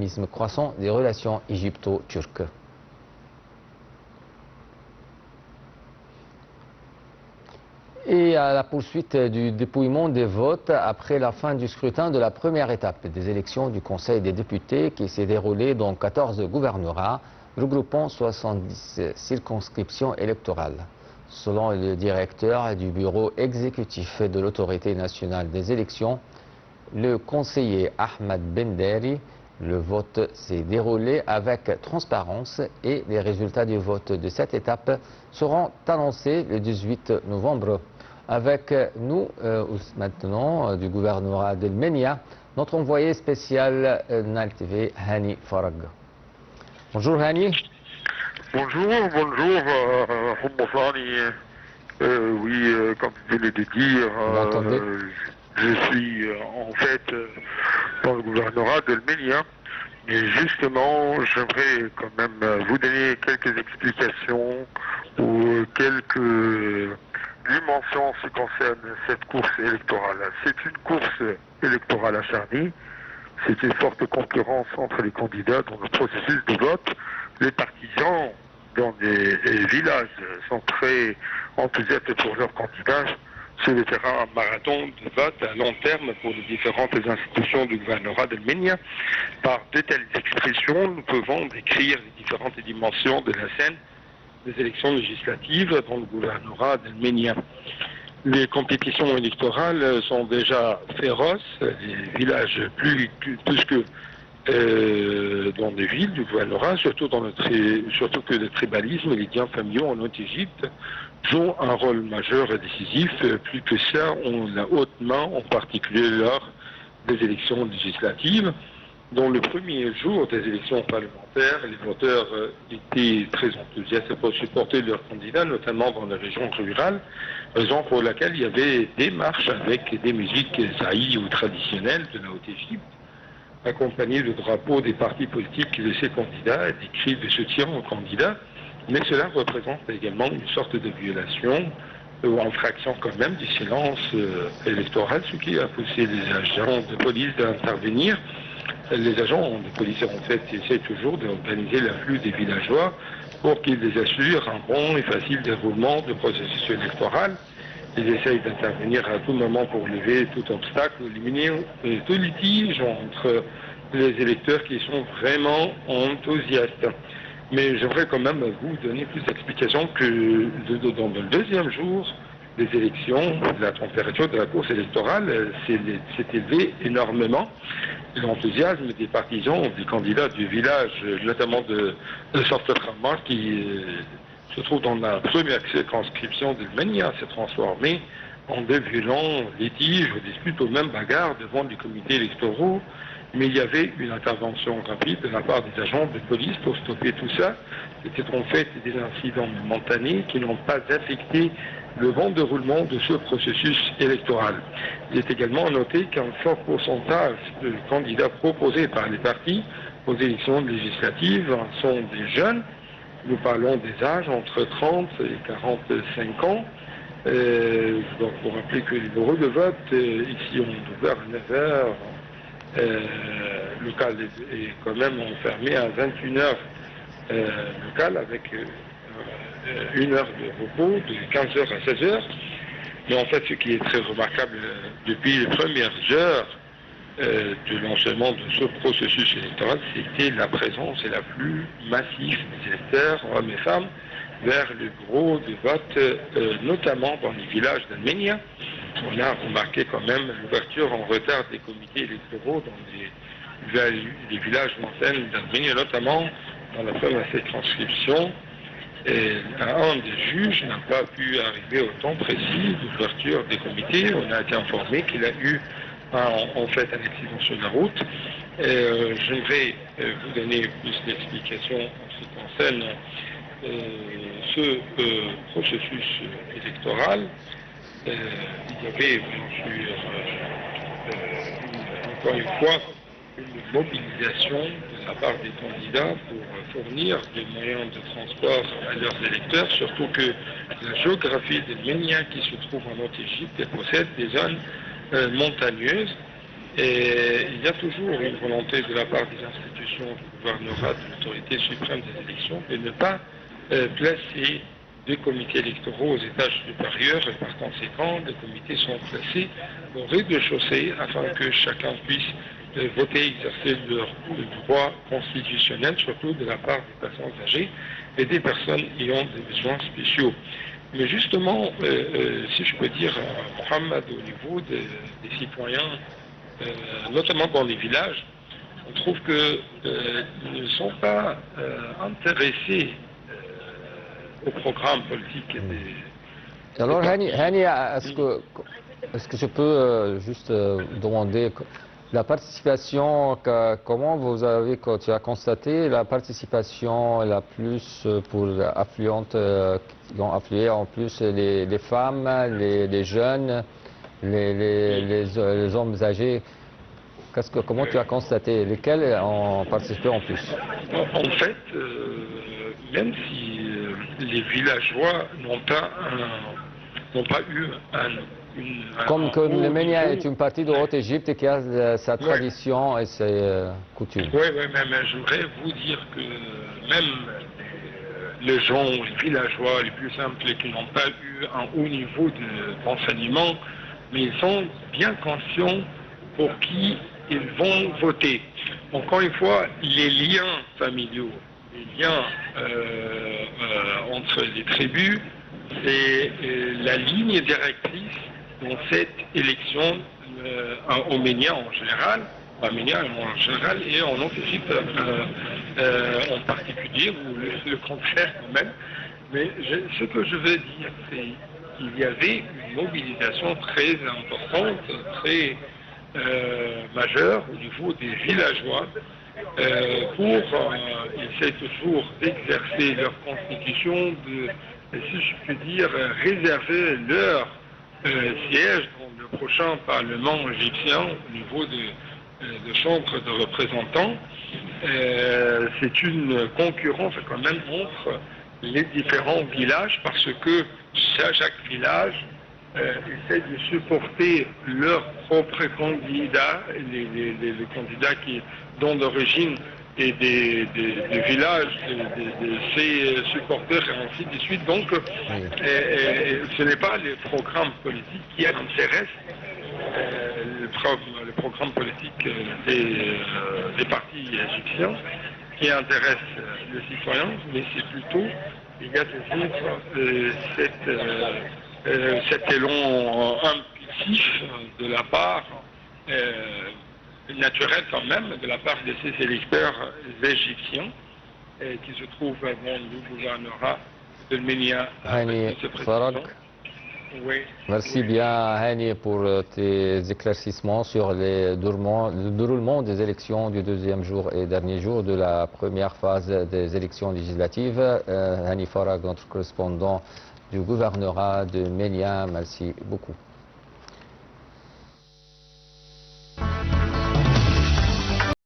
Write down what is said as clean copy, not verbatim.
dynamisme croissant des relations égypto-turques. Et à la poursuite du dépouillement des votes après la fin du scrutin de la première étape des élections du Conseil des députés qui s'est déroulée dans 14 gouvernorats, regroupant 70 circonscriptions électorales. Selon le directeur du bureau exécutif de l'autorité nationale des élections, le conseiller Ahmed Benderi, le vote s'est déroulé avec transparence et les résultats du vote de cette étape seront annoncés le 18 novembre. Avec nous maintenant du gouvernorat d'El Menia, notre envoyé spécial Nal TV, Hani Farag. Bonjour Hani. Bonjour, oui, comme vous venez de dire, je suis en fait dans le gouvernorat d'El Menia. Et justement, j'aimerais quand même vous donner quelques explications ou quelques dimensions en ce qui concerne cette course électorale. C'est une course électorale acharnée. C'est une forte concurrence entre les candidats dans le processus de vote. Les partisans dans des villages sont très enthousiastes pour leurs candidats sur le terrain marathon de vote à long terme pour les différentes institutions du gouvernorat d'El Menia. Par de telles expressions, nous pouvons décrire les différentes dimensions de la scène des élections législatives dans le gouvernorat d'El Menia. Les compétitions électorales sont déjà féroces, les villages plus que dans les villes du gouvernorat, surtout que le tribalisme et les liens familiaux en Haute-Égypte jouent un rôle majeur et décisif. Plus que ça, on la haute main, en particulier lors des élections législatives. Dans le premier jour des élections parlementaires, les voteurs étaient très enthousiastes pour supporter leurs candidats, notamment dans les régions rurales, raison pour laquelle il y avait des marches avec des musiques zaï ou traditionnelles de la Haute-Égypte, accompagnées de drapeaux des partis politiques de ces candidats et des cris de soutien aux candidats. Mais cela représente également une sorte de violation ou infraction quand même du silence électoral, ce qui a poussé les agents de police d'intervenir. Les agents de police, en fait, essaient toujours d'organiser l'afflux des villageois pour qu'ils les assurent un bon et facile déroulement du processus électoral. Ils essayent d'intervenir à tout moment pour lever tout obstacle, éliminer tout litige entre les électeurs qui sont vraiment enthousiastes. Mais j'aimerais quand même vous donner plus d'explications que dans le deuxième jour des élections, la température de la course électorale s'est élevée énormément. L'enthousiasme des partisans, des candidats du village, notamment de Sorte-Khamar, qui se trouve dans la première circonscription d'El Menia, s'est transformé en de violents litiges, disputes ou même bagarres devant les comités électoraux. Mais il y avait une intervention rapide de la part des agents de police pour stopper tout ça. C'était en fait des incidents momentanés qui n'ont pas affecté le bon déroulement de ce processus électoral. Il est également noté qu'un fort pourcentage de candidats proposés par les partis aux élections législatives sont des jeunes. Nous parlons des âges entre 30 et 45 ans. Je dois vous rappeler que le bureau de vote, ici, on est ouvert à 9 heures. Le local est quand même enfermé à 21 heures local avec une heure de repos de 15 heures à 16 heures. Mais en fait, ce qui est très remarquable depuis les premières heures de lancement de ce processus électoral, c'était la présence et l'afflux massif des électeurs, hommes et femmes, vers le bureau de vote, notamment dans les villages d'El Menia. On a remarqué quand même l'ouverture en retard des comités électoraux dans les villages montagnes d'El Menia, notamment dans la première circonscription. Et un des juges n'a pas pu arriver au temps précis d'ouverture des comités. On a été informé qu'il a eu en fait un accident sur la route. J'aimerais vous donner plus d'explications en ce qui concerne ce processus électoral. Il y avait bien sûr, encore une fois, une mobilisation de la part des candidats pour fournir des moyens de transport à leurs électeurs, surtout que la géographie d'El Menia, qui se trouve en Haute-Égypte, possède des zones montagneuses Et il y a toujours une volonté de la part des institutions du gouvernorat, de l'autorité suprême des élections, de ne pas placer des comités électoraux aux étages supérieurs et par conséquent, les comités sont placés au rez-de-chaussée afin que chacun puisse voter, exercer leur droit constitutionnel, surtout de la part des personnes âgées et des personnes ayant des besoins spéciaux. Mais justement, si je peux dire, Mohamed, au niveau des citoyens, notamment dans les villages, on trouve qu'ils ne sont pas intéressés au programme politique. Alors, Hani, est-ce que je peux juste demander la participation, comment vous avez, quand tu as constaté la participation la plus pour affluente, qui ont afflué en plus les femmes, les jeunes, les hommes âgés? Comment tu as constaté? Lesquels ont participé en plus? En fait, même si les villageois n'ont pas eu Comme le Ménia est une partie de Haute-Égypte qui a sa tradition et ses coutumes. Oui, mais j'aimerais vous dire que même les gens, les villageois les plus simples qui n'ont pas eu un haut niveau d'enseignement, mais ils sont bien conscients pour qui ils vont voter. Encore une fois, les liens familiaux, les liens entre les tribus, c'est la ligne directrice dans cette élection au Ménia en général, en général et en Haute-Égypte en particulier, ou le contraire quand même. Mais ce que je veux dire, c'est qu'il y avait une mobilisation très importante, très majeure au niveau des villageois pour essayer toujours d'exercer leur constitution, si je puis dire, réserver leur siège dans le prochain Parlement égyptien au niveau de chambre de représentants. C'est une concurrence quand même entre les différents villages parce que chaque village essaie de supporter leur propre candidat, les candidats dont l'origine et des villages, de ses supporters et ainsi de suite. Donc, ce n'est pas les programmes politiques qui intéressent le programme politique des partis égyptiens qui intéressent les citoyens, mais c'est plutôt, il y a toujours cet élan impulsif de la part naturel quand même de la part de ces électeurs égyptiens qui se trouvent dans le gouvernorat de Ménia. Oui. Merci bien Hani pour tes éclaircissements sur le déroulement des élections du deuxième jour et dernier jour de la première phase des élections législatives. Hani Farag, notre correspondant du gouvernorat de Ménia, merci beaucoup.